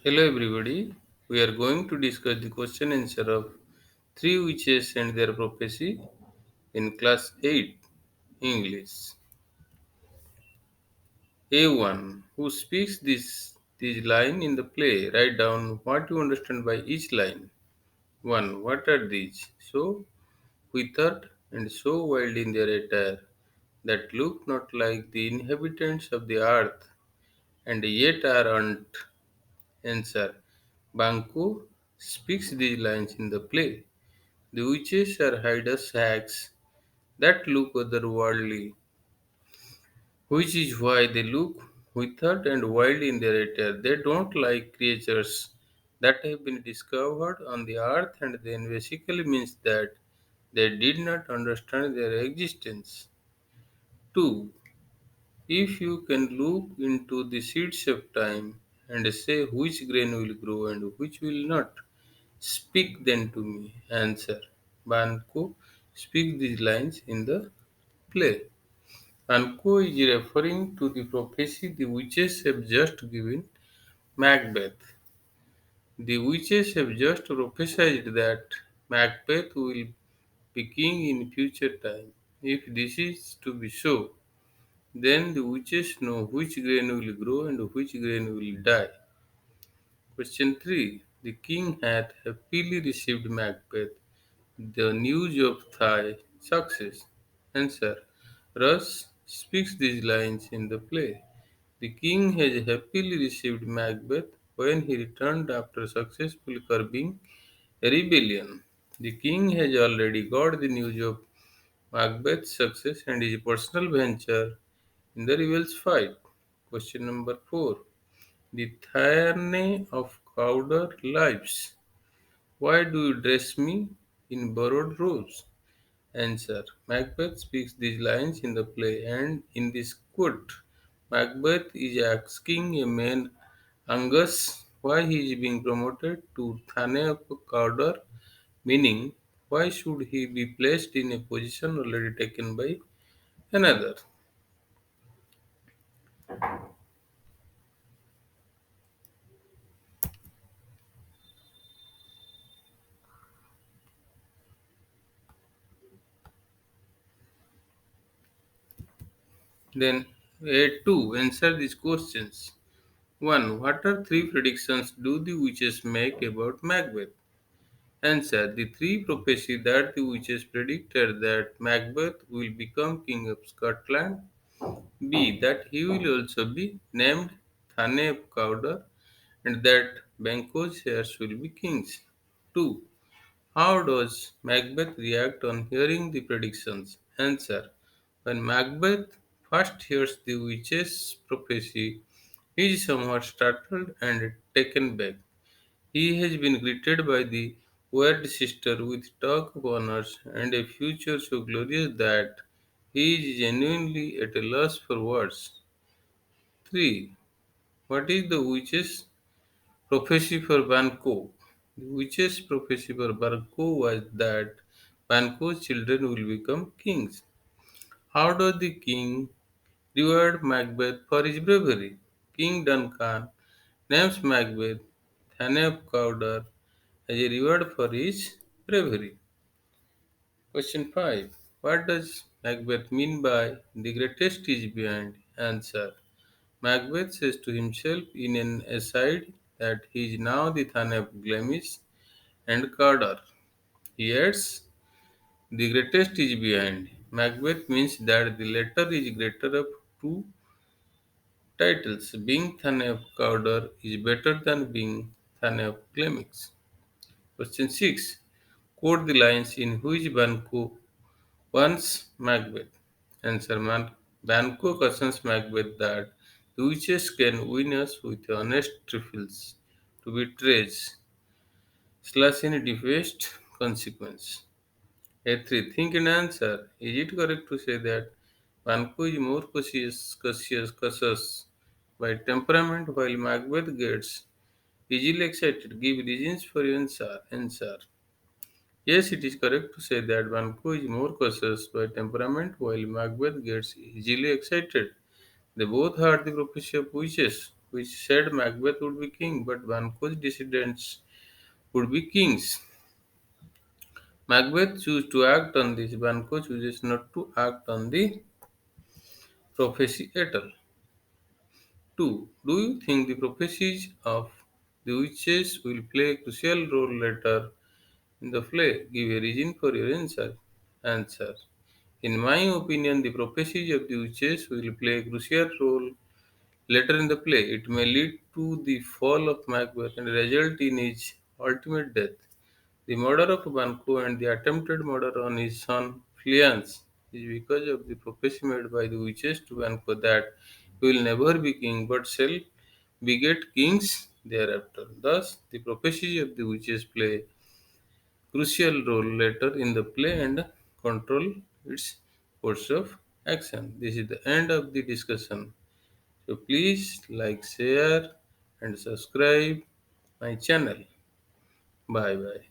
Hello everybody. We are going to discuss the question answer of three witches and their prophecy in class 8 English. A1. Who speaks this line in the play? Write down what you understand by each line. 1. What are these? So withered and so wild in their attire that look not like the inhabitants of the earth and yet aren't. Answer. Banco speaks these lines in the play. The witches are hideous hags that look otherworldly, which is why they look withered and wild in their attire. They don't like creatures that have been discovered on the earth, and then basically means that they did not understand their existence. 2. If you can look into the seeds of time and say which grain will grow and which will not, speak then to me. Answer. Banco speak these lines in the play. Banco is referring to the prophecy the witches have just given Macbeth. The witches have just prophesied that Macbeth will be king in future time. If this is to be so, then the witches know which grain will grow and which grain will die. Question 3. The king hath happily received Macbeth the news of thy success. Answer. Russ speaks these lines in the play. The king has happily received Macbeth when he returned after successfully curbing a rebellion. The king has already got the news of Macbeth's success and his personal venture in the rebels' fight. Question number 4. The Thane of Cawdor lives. Why do you dress me in borrowed robes? Answer. Macbeth speaks these lines in the play, and in this quote, Macbeth is asking a man, Angus, why he is being promoted to Thane of Cawdor, meaning, why should he be placed in a position already taken by another? Then, A2, answer these questions. 1. What are three predictions do the witches make about Macbeth? Answer. The three prophecies that the witches predicted that Macbeth will become king of Scotland. B. That he will also be named Thane of Cawdor and that Banquo's heirs will be kings. 2. How does Macbeth react on hearing the predictions? Answer. When Macbeth first hears the witch's prophecy, he is somewhat startled and taken back. He has been greeted by the weird sister with talk of honors and a future so glorious that he is genuinely at a loss for words. 3. What is the witch's prophecy for Banquo? The witch's prophecy for Banquo was that Banquo's children will become kings. How does the king reward Macbeth for his bravery? King Duncan names Macbeth Thane of Cawdor as a reward for his bravery. Question 5. What does Macbeth mean by the greatest is behind? Answer. Macbeth says to himself in an aside that he is now the Thane of Glamis and Cawdor. He adds, the greatest is behind. Macbeth means that the latter is greater of two titles. Being Thane of Cawdor is better than being Thane of Glamis. Question 6. Quote the lines in which Banquo warns Macbeth. Answer. Banquo cautions Macbeth that the witches can win us with honest trifles to be trees, slash any defamed consequence. A3. Think and answer. Is it correct to say that Banquo is more cautious by temperament while Macbeth gets easily excited? Give reasons for your answer. Yes, it is correct to say that Banquo is more cautious by temperament while Macbeth gets easily excited. They both heard the prophecy of witches. which said Macbeth would be king, but Banquo's descendants would be kings. Macbeth chooses to act on this. Banquo chooses not to act on the prophecy at all. 2. Do you think the prophecies of the witches will play a crucial role later in the play? Give a reason for your answer. Answer. In my opinion, the prophecies of the witches will play a crucial role later in the play. It may lead to the fall of Macbeth and result in his ultimate death. The murder of Banquo and the attempted murder on his son Fleance is because of the prophecy made by the witches to Banquo that he will never be king but shall beget kings thereafter. Thus, the prophecy of the witches play crucial role later in the play and control its course of action. This is the end of the discussion. So please like, share and subscribe my channel. Bye bye.